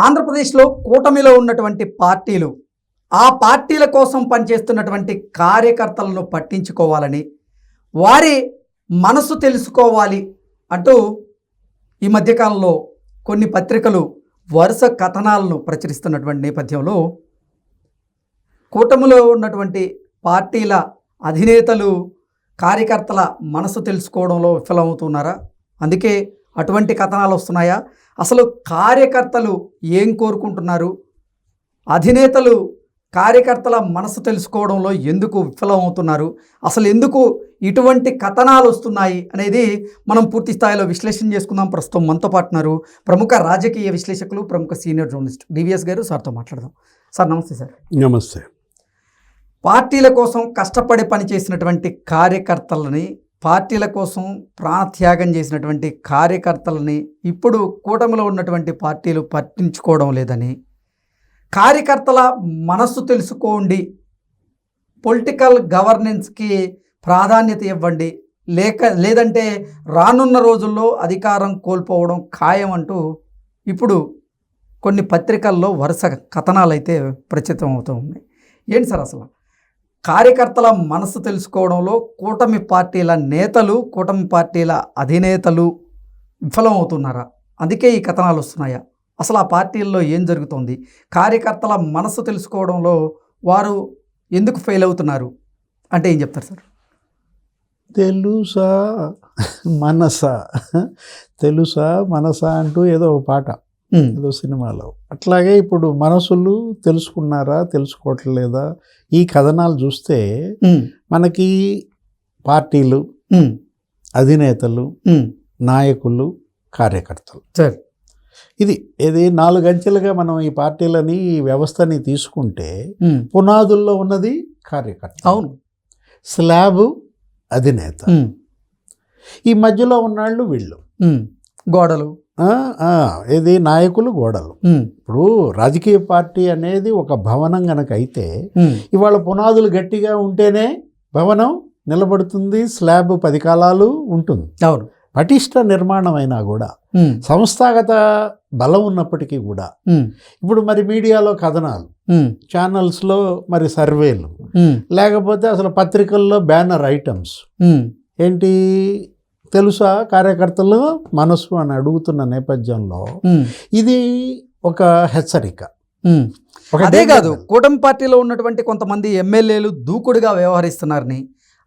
ఆంధ్రప్రదేశ్లో కూటమిలో ఉన్నటువంటి పార్టీలు ఆ పార్టీల కోసం పనిచేస్తున్నటువంటి కార్యకర్తలను పట్టించుకోవాలని, వారి మనసు తెలుసుకోవాలి అంటూ ఈ మధ్యకాలంలో కొన్ని పత్రికలు వరుస కథనాలను ప్రచురిస్తున్నటువంటి నేపథ్యంలో కూటమిలో ఉన్నటువంటి పార్టీల అధినేతలు కార్యకర్తల మనసు తెలుసుకోవడంలో విఫలమవుతున్నారా? అందుకే అటువంటి కథనాలు వస్తున్నాయా? అసలు కార్యకర్తలు ఏం కోరుకుంటున్నారు? అధినేతలు కార్యకర్తల మనసు తెలుసుకోవడంలో ఎందుకు విఫలమవుతున్నారు? అసలు ఎందుకు ఇటువంటి కథనాలు వస్తున్నాయి అనేది మనం పూర్తి స్థాయిలో విశ్లేషణ చేసుకుందాం. ప్రస్తుతం మనతో పాటున్నారు ప్రముఖ రాజకీయ విశ్లేషకులు, ప్రముఖ సీనియర్ జర్నలిస్ట్ డివిఎస్ గారు. సార్తో మాట్లాడదాం. సార్ నమస్తే. సార్ నమస్తే. పార్టీల కోసం కష్టపడి పనిచేసినటువంటి కార్యకర్తలని, పార్టీల కోసం ప్రాణత్యాగం చేసినటువంటి కార్యకర్తలని ఇప్పుడు కూటమిలో ఉన్నటువంటి పార్టీలు పట్టించుకోవడం లేదని, కార్యకర్తల మనస్సు తెలుసుకోండి, పొలిటికల్ గవర్నెన్స్కి ప్రాధాన్యత ఇవ్వండి, లేదంటే రానున్న రోజుల్లో అధికారం కోల్పోవడం ఖాయం అంటూ ఇప్పుడు కొన్ని పత్రికల్లో వరుస కథనాలు అయితే ప్రచురితం అవుతూ ఉన్నాయి. ఏంటి సార్ అసలు కార్యకర్తల మనసు తెలుసుకోవడంలో కూటమి పార్టీల నేతలు, కూటమి పార్టీల అధినేతలు విఫలమవుతున్నారా? అందుకే ఈ కథనాలు వస్తున్నాయా? అసలు ఆ పార్టీల్లో ఏం జరుగుతోంది? కార్యకర్తల మనసు తెలుసుకోవడంలో వారు ఎందుకు ఫెయిల్ అవుతున్నారు అంటే ఏం చెప్తారు సార్? తెలుసా మనసా, తెలుసా మనసా అంటూ ఏదో ఒక పాట ఏదో సినిమాలో, అట్లాగే ఇప్పుడు మనసులు తెలుసుకున్నారా, తెలుసుకోవట్లేదా? ఈ కథనాలు చూస్తే మనకి పార్టీలు, అధినేతలు, నాయకులు, కార్యకర్తలు, ఇది 4 అంచెలుగా మనం ఈ పార్టీలని, ఈ వ్యవస్థని తీసుకుంటే పునాదుల్లో ఉన్నది కార్యకర్త, అవును, స్లాబ్ అధినేత, ఈ మధ్యలో ఉన్నాళ్ళు వీళ్ళు గోడలు, నాయకులు, గోడలు. ఇప్పుడు రాజకీయ పార్టీ అనేది ఒక భవనం గనక అయితే ఇవాళ పునాదులు గట్టిగా ఉంటేనే భవనం నిలబడుతుంది, స్లాబ్ 10 కాలాలు ఉంటుంది. అవును, పటిష్ట నిర్మాణం అయినా కూడా, సంస్థాగత బలం ఉన్నప్పటికీ కూడా ఇప్పుడు మరి మీడియాలో కథనాలు, ఛానల్స్లో మరి సర్వేలు, లేకపోతే అసలు పత్రికల్లో బ్యానర్ ఐటమ్స్ ఏంటి తెలుసా కార్యకర్తలు మనసు అని అడుగుతున్న నేపథ్యంలో ఇది ఒక హెచ్చరిక. అదే కాదు, కూటమి పార్టీలో ఉన్నటువంటి కొంతమంది ఎమ్మెల్యేలు దూకుడుగా వ్యవహరిస్తున్నారని,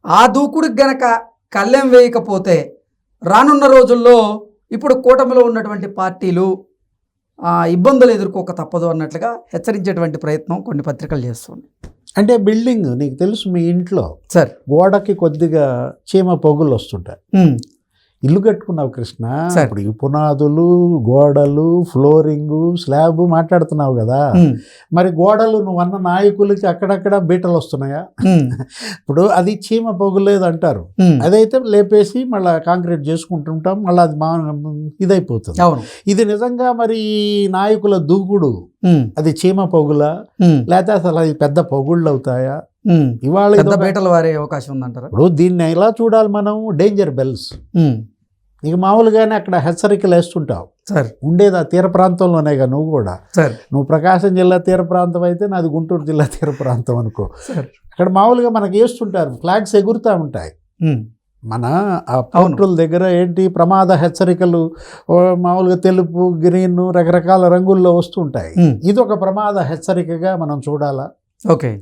ఆ దూకుడికి గనక కళ్ళెం వేయకపోతే రానున్న రోజుల్లో ఇప్పుడు కూటమిలో ఉన్నటువంటి పార్టీలు ఇబ్బందులు ఎదుర్కోక తప్పదు అన్నట్లుగా హెచ్చరించేటువంటి ప్రయత్నం కొన్ని పత్రికలు చేస్తుంది. అంటే బిల్డింగ్ నీకు తెలుసు, మీ ఇంట్లో సార్ గోడకి కొద్దిగా చీమ పొగులు వస్తుంటాయి. ఇల్లు కట్టుకున్నావు కృష్ణ, ఇప్పుడు ఈ పునాదులు, గోడలు, ఫ్లోరింగు, స్లాబ్ మాట్లాడుతున్నావు కదా, మరి గోడలు నువ్వు అన్న నాయకులకి అక్కడక్కడ బీటలు వస్తున్నాయా? ఇప్పుడు అది చీమ పొగులేదు అంటారు, అదైతే లేపేసి మళ్ళీ కాంక్రీట్ చేసుకుంటుంటాం, మళ్ళీ అది ఇదైపోతుంది. ఇది నిజంగా మరి నాయకుల దూకుడు, అది చీమ పొగుల లేకపోతే అసలు అది పెద్ద పొగుళ్ళు అవుతాయా? ఇవాళ బీటలు వారే అవకాశం ఉందంటారా? ఇప్పుడు దీన్ని ఎలా చూడాలి మనం? Danger bells. నీకు మామూలుగానే అక్కడ హెచ్చరికలు వేస్తుంటావు సార్, ఉండేది ఆ తీర ప్రాంతంలోనేగా. నువ్వు కూడా సార్, నువ్వు ప్రకాశం జిల్లా తీర ప్రాంతం అయితే నాది గుంటూరు జిల్లా తీర ప్రాంతం అనుకో. అక్కడ మామూలుగా మనకి వేస్తుంటారు, ఫ్లాగ్స్ ఎగురుతూ ఉంటాయి. మన ఆ పోర్టుల దగ్గర ఏంటి ప్రమాద హెచ్చరికలు మామూలుగా తెలుపు, గ్రీన్, రకరకాల రంగుల్లో వస్తుంటాయి. ఇది ఒక ప్రమాద హెచ్చరికగా మనం చూడాలా? ఓకే,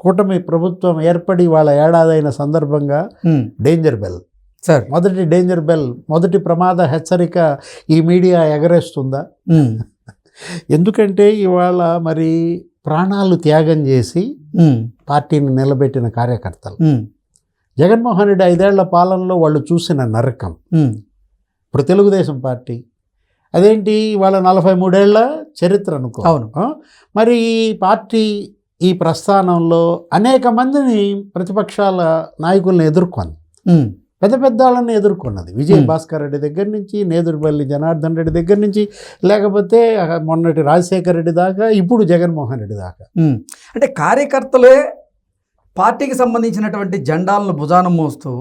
కూటమి ప్రభుత్వం ఏర్పడి వాళ్ళ ఏడాదైన సందర్భంగా డేంజర్ బెల్ సార్, మొదటి డేంజర్ బెల్, మొదటి ప్రమాద హెచ్చరిక ఈ మీడియా ఎగరేస్తుందా? ఎందుకంటే ఇవాళ మరి ప్రాణాలు త్యాగం చేసి పార్టీని నిలబెట్టిన కార్యకర్తలు, జగన్మోహన్ రెడ్డి 5 ఏళ్ల పాలనలో వాళ్ళు చూసిన నరకం. ఇప్పుడు తెలుగుదేశం పార్టీ అదేంటి వాళ్ళ 43 ఏళ్ల చరిత్ర అనుకో. అవును, మరి ఈ పార్టీ ఈ ప్రస్థానంలో అనేక మందిని ప్రతిపక్షాల నాయకుల్ని ఎదుర్కొంది, పెద్ద పెద్ద వాళ్ళని ఎదుర్కొన్నది. విజయ్ భాస్కర్ రెడ్డి దగ్గర నుంచి, నేదురుపల్లి జనార్దన్ రెడ్డి దగ్గర నుంచి, లేకపోతే మొన్నటి రాజశేఖర్ రెడ్డి దాకా, ఇప్పుడు జగన్మోహన్ రెడ్డి దాకా. అంటే కార్యకర్తలే పార్టీకి సంబంధించినటువంటి జెండాలను భుజాన మోస్తూ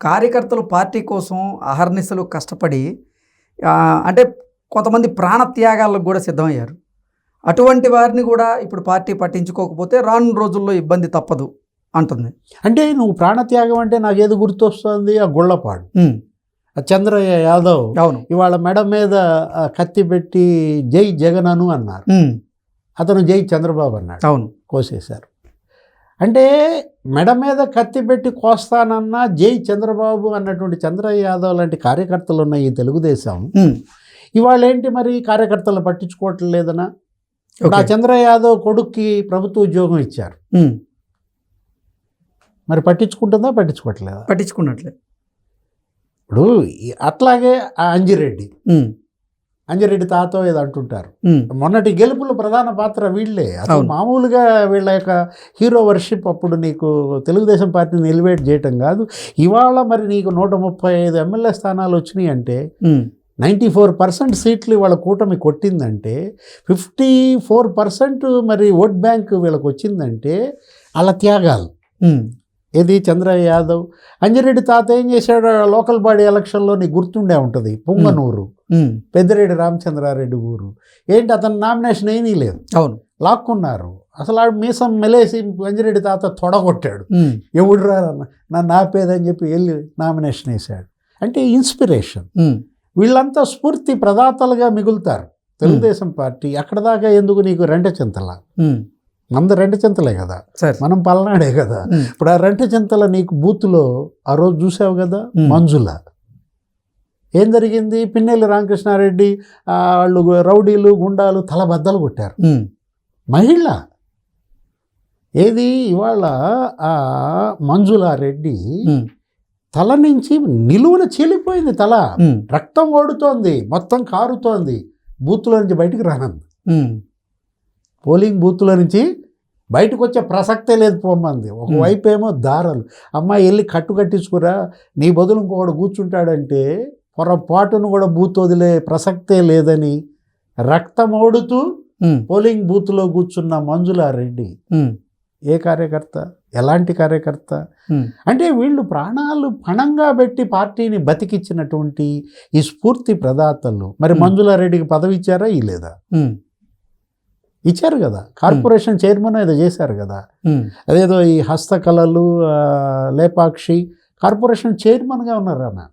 కార్యకర్తలు పార్టీ కోసం అహర్నిశలు కష్టపడి అంటే కొంతమంది ప్రాణత్యాగాలకు కూడా సిద్ధమయ్యారు. అటువంటి వారిని కూడా ఇప్పుడు పార్టీ పట్టించుకోకపోతే రానున్న రోజుల్లో ఇబ్బంది తప్పదు అంటుంది. అంటే నువ్వు ప్రాణత్యాగం అంటే నాకేది గుర్తొస్తుంది, ఆ గుళ్ళపాడు ఆ చంద్రయ్య యాదవ్ అవును ఇవాళ మెడ మీద కత్తి పెట్టి జై జగన్ అను అన్నారు, అతను జై చంద్రబాబు అన్నాడు, అవును కోసేశారు. అంటే మెడ మీద కత్తి పెట్టి కోస్తానన్నా జై చంద్రబాబు అన్నటువంటి చంద్రయ్య యాదవ్ లాంటి కార్యకర్తలు ఉన్న ఈ తెలుగుదేశం ఇవాళ ఏంటి మరి కార్యకర్తలను పట్టించుకోవట్లేదనా? ఇప్పుడు ఆ చంద్రయ్య యాదవ్ కొడుక్కి ప్రభుత్వ ఉద్యోగం ఇచ్చారు, మరి పట్టించుకుంటుందా పట్టించుకోవట్లేదా? పట్టించుకున్నట్లే. ఇప్పుడు అట్లాగే ఆ అంజిరెడ్డి తాతో ఏదో అంటుంటారు, మొన్నటి గెలుపులో ప్రధాన పాత్ర వీళ్ళే. అసలు మామూలుగా వీళ్ళ యొక్క హీరో వర్షిప్ అప్పుడు నీకు తెలుగుదేశం పార్టీని ఎలివేట్ చేయటం కాదు, ఇవాళ మరి నీకు 135 ఎమ్మెల్యే స్థానాలు వచ్చినాయి అంటే 94% సీట్లు వాళ్ళ కూటమి కొట్టిందంటే 54% మరి ఓట్ బ్యాంక్ వీళ్ళకి వచ్చిందంటే వాళ్ళ త్యాగాలు. ఏది చంద్రయ్య యాదవ్, అంజిరెడ్డి తాత ఏం చేశాడు లోకల్ బాడీ ఎలక్షన్లో నీకు గుర్తుండే ఉంటుంది, పొంగనూరు పెద్దిరెడ్డి రామచంద్రారెడ్డి ఊరు, ఏంటి అతను నామినేషన్ ఏమీ లేదు, అవును లాక్కున్నారు. అసలు ఆ మీసం మెలేసి అంజిరెడ్డి తాత తొడగొట్టాడు, ఎవడు రా నన్ను ఆపేదని చెప్పి వెళ్ళి నామినేషన్ వేశాడు. అంటే ఇన్స్పిరేషన్. వీళ్ళంతా స్ఫూర్తి ప్రదాతలుగా మిగులుతారు. తెలుగుదేశం పార్టీ అక్కడ దాకా ఎందుకు నీకు రెంటచింతల, మంద రెంటచింతలే కదా, మనం పల్నాడే కదా. ఇప్పుడు ఆ రెంటచింతల నీకు బూత్లో ఆ రోజు చూసావు కదా, మంజుల ఏం జరిగింది, పిన్నెల్లి రామకృష్ణారెడ్డి వాళ్ళు రౌడీలు గుండాలు తల బద్దలు కొట్టారు, మహిళ. ఏది ఇవాళ ఆ మంజులారెడ్డి తల నుంచి నిలువున చీలిపోయింది, తల రక్తం ఓడుతోంది, మొత్తం కారుతోంది, బూత్లో నుంచి బయటికి రానంది, పోలింగ్ బూత్లో నుంచి బయటకు వచ్చే ప్రసక్తే లేదు పోమ్మంది. ఒకవైపు ఏమో దారాలు, అమ్మాయి వెళ్ళి కట్టు కట్టించుకురా, నీ బదులు ఇంకొకడు కూర్చుంటాడంటే పొరపాటును కూడా బూత్ వదిలే ప్రసక్తే లేదని రక్తం ఓడుతూ పోలింగ్ బూత్లో కూర్చున్న మంజులారెడ్డి ఏ కార్యకర్త, ఎలాంటి కార్యకర్త? అంటే వీళ్ళు ప్రాణాలు పణంగా పెట్టి పార్టీని బతికిచ్చినటువంటి ఈ స్ఫూర్తి ప్రదాతలు. మరి మంజులారెడ్డికి పదవి ఇచ్చారా ఇలేదా? ఇచ్చారు కదా, కార్పొరేషన్ చైర్మన్ ఏదో చేశారు కదా, అదేదో ఈ హస్తకళలు లేపాక్షి కార్పొరేషన్ చైర్మన్గా ఉన్నారు ఆమె.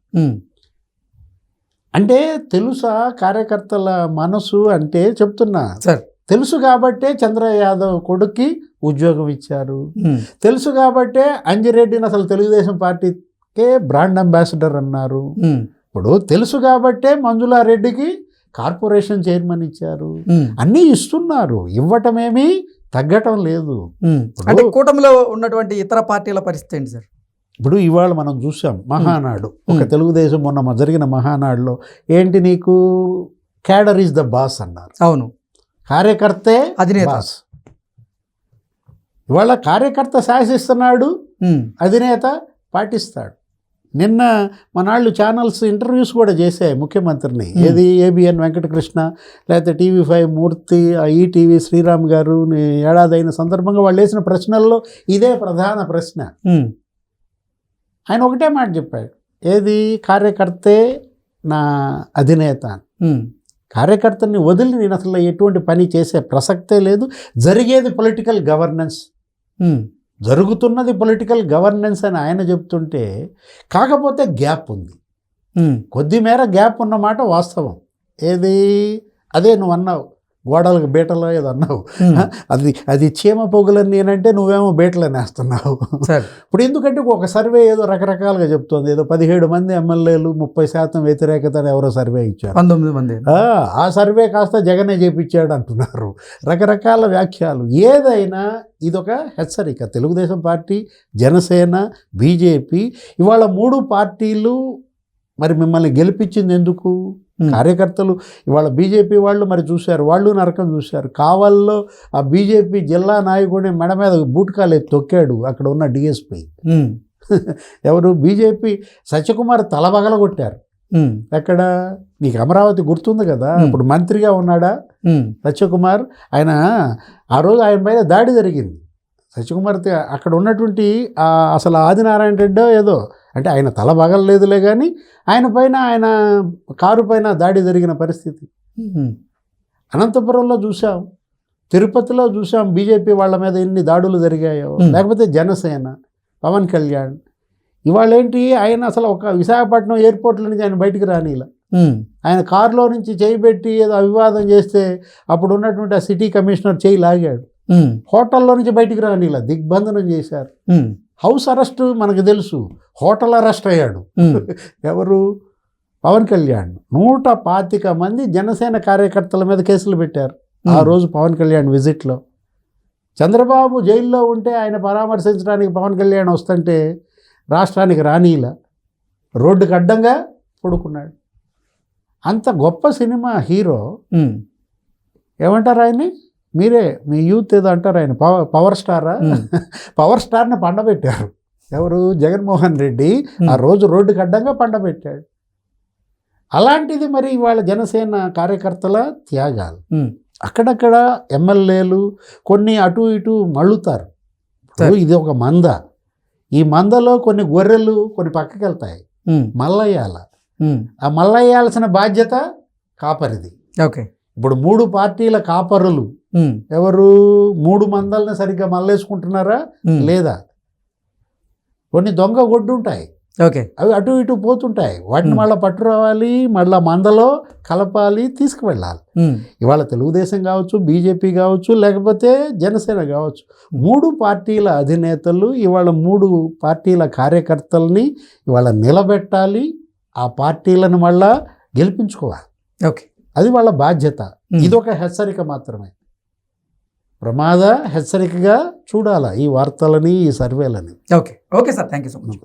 అంటే తెలుసా కార్యకర్తల మనసు అంటే చెప్తున్నా సార్, తెలుసు కాబట్టే చంద్రయ్య యాదవ్ కొడుక్కి ఉద్యోగం ఇచ్చారు, తెలుసు కాబట్టే అంజిరెడ్డిని అసలు తెలుగుదేశం పార్టీకే బ్రాండ్ అంబాసిడర్ అన్నారు. ఇప్పుడు తెలుసు కాబట్టే మంజులారెడ్డికి కార్పొరేషన్ చైర్మన్ ఇచ్చారు, అన్నీ ఇస్తున్నారు, ఇవ్వటమేమీ తగ్గటం లేదు. అంటే కూటమిలో ఉన్నటువంటి ఇతర పార్టీల పరిస్థితి ఏంటి సార్? ఇప్పుడు ఇవాళ మనం చూసాం మహానాడు, ఒక తెలుగుదేశం మొన్న జరిగిన మహానాడులో ఏంటి నీకు క్యాడర్ ఈజ్ ద బాస్ అన్నారు. అవును, కార్యకర్తే అధినేత. ఇవాళ కార్యకర్త శాసిస్తున్నాడు, అధినేత పాటిస్తాడు. నిన్న మనాళ్ళు ఛానల్స్ ఇంటర్వ్యూస్ కూడా చేశాయి ముఖ్యమంత్రిని, ఏది ఏబిఎన్ వెంకటకృష్ణ లేకపోతే TV5 మూర్తి, ఈటీవీ శ్రీరామ్ గారు ఏడాది అయిన సందర్భంగా వాళ్ళు వేసిన ప్రశ్నల్లో ఇదే ప్రధాన ప్రశ్న. ఆయన ఒకటే మాట చెప్పాడు, ఏది కార్యకర్తే నా అధినేత. కార్యకర్తని వదిలి నేను అసలు ఎటువంటి పని చేసే ప్రసక్తే లేదు. జరిగేది పొలిటికల్ గవర్నెన్స్, జరుగుతున్నది పొలిటికల్ గవర్నెన్స్ అని ఆయన చెప్తుంటే, కాకపోతే గ్యాప్ ఉంది, కొద్ది మేర గ్యాప్ ఉన్నమాట వాస్తవం. ఏది అదే నువ్వు అన్నావు, గోడలకు బీటలో ఏదో అన్నావు, అది చీమ పొగులని నేనంటే నువ్వేమో బీటలని వేస్తున్నావు. ఇప్పుడు ఎందుకంటే ఒక సర్వే ఏదో రకరకాలుగా చెప్తోంది, ఏదో 17 మంది ఎమ్మెల్యేలు 30% వ్యతిరేకత అని ఎవరో సర్వే ఇచ్చారు, 19 మంది. ఆ సర్వే కాస్త జగనే చేపించాడు అంటున్నారు, రకరకాల వ్యాఖ్యలు. ఏదైనా ఇదొక హెచ్చరిక. తెలుగుదేశం పార్టీ, జనసేన, బీజేపీ ఇవాళ 3 పార్టీలు మరి మిమ్మల్ని గెలిపించింది ఎందుకు? కార్యకర్తలు. ఇవాళ బీజేపీ వాళ్ళు మరి చూశారు, వాళ్ళు నరకం చూశారు. కావల్లో ఆ బీజేపీ జిల్లా నాయకుడిని మెడ మీద బూట్కాలు తొక్కాడు అక్కడ ఉన్న డిఎస్పీ. ఎవరు? బీజేపీ సత్యకుమార్ తలబగల కొట్టారు. ఎక్కడ నీకు అమరావతి గుర్తుంది కదా, ఇప్పుడు మంత్రిగా ఉన్నాడా సత్యకుమార్, ఆయన ఆ రోజు ఆయన పైన దాడి జరిగింది. సత్యకుమార్ అక్కడ ఉన్నటువంటి అసలు ఆదినారాయణ రెడ్డో ఏదో, అంటే ఆయన తల బగలలేదులే కానీ ఆయన పైన, ఆయన కారు పైన దాడి జరిగిన పరిస్థితి. అనంతపురంలో చూసాం, తిరుపతిలో చూసాం బీజేపీ వాళ్ళ మీద ఎన్ని దాడులు జరిగాయో. లేకపోతే జనసేన, పవన్ కళ్యాణ్ ఇవాళ ఏంటి, ఆయన అసలు ఒక విశాఖపట్నం ఎయిర్పోర్ట్లో నుంచి ఆయన బయటికి రానిలా. ఆయన కారులో నుంచి చేయి పెట్టి ఏదో అవివాదం చేస్తే అప్పుడు ఉన్నటువంటి ఆ సిటీ కమిషనర్ చేయి లాగాడు. హోటల్లో నుంచి బయటికి రానిలా, దిగ్బంధనం చేశారు. హౌస్ అరెస్ట్ మనకు తెలుసు, హోటల్ అరెస్ట్ అయ్యాడు. ఎవరు? పవన్ కళ్యాణ్. 125 మంది జనసేన కార్యకర్తల మీద కేసులు పెట్టారు ఆ రోజు పవన్ కళ్యాణ్ విజిట్లో. చంద్రబాబు జైల్లో ఉంటే ఆయన పరామర్శించడానికి పవన్ కళ్యాణ్ వస్తుంటే రాష్ట్రానికి రానీలా, రోడ్డుకు అడ్డంగా పడుకున్నాడు. అంత గొప్ప సినిమా హీరో. ఏమంటారు ఆయన్ని? మీరే మీ యూత్ ఏదో అంటారు, ఆయన పవర్ స్టారా? పవర్ స్టార్ని పండబెట్టారు. ఎవరు? జగన్మోహన్ రెడ్డి ఆ రోజు రోడ్డుకు అడ్డంగా పండబెట్టాడు. అలాంటిది మరి ఇవాళ జనసేన కార్యకర్తల త్యాగాలు. అక్కడక్కడ ఎమ్మెల్యేలు కొన్ని అటు ఇటు మళ్ళుతారు. ఇది ఒక మంద, ఈ మందలో కొన్ని గొర్రెలు కొన్ని పక్కకి వెళ్తాయి, మల్లయ్యాల. ఆ మల్లయ్యాల్సిన బాధ్యత కాపరిది. ఓకే, ఇప్పుడు 3 పార్టీల కాపరులు ఎవరు? 3 మందల్ని సరిగ్గా మల్లేసుకుంటున్నారా లేదా? కొన్ని దొంగ గొడ్డు ఉంటాయి, ఓకే, అవి అటు ఇటు పోతుంటాయి. వాటిని మళ్ళీ పట్టు రావాలి, మళ్ళీ మందలో కలపాలి, తీసుకువెళ్ళాలి. ఇవాళ తెలుగుదేశం కావచ్చు, బీజేపీ కావచ్చు, లేకపోతే జనసేన కావచ్చు, 3 పార్టీల అధినేతలు ఇవాళ 3 పార్టీల కార్యకర్తల్ని ఇవాళ నిలబెట్టాలి, ఆ పార్టీలను మళ్ళా గెలిపించుకోవాలి. ఓకే, అది వాళ్ళ బాధ్యత. ఇదొక హెచ్చరిక మాత్రమే, ప్రమాద హెచ్చరికగా చూడాలా ఈ వార్తలని, ఈ సర్వేలని. Okay, okay sir, thank you so much.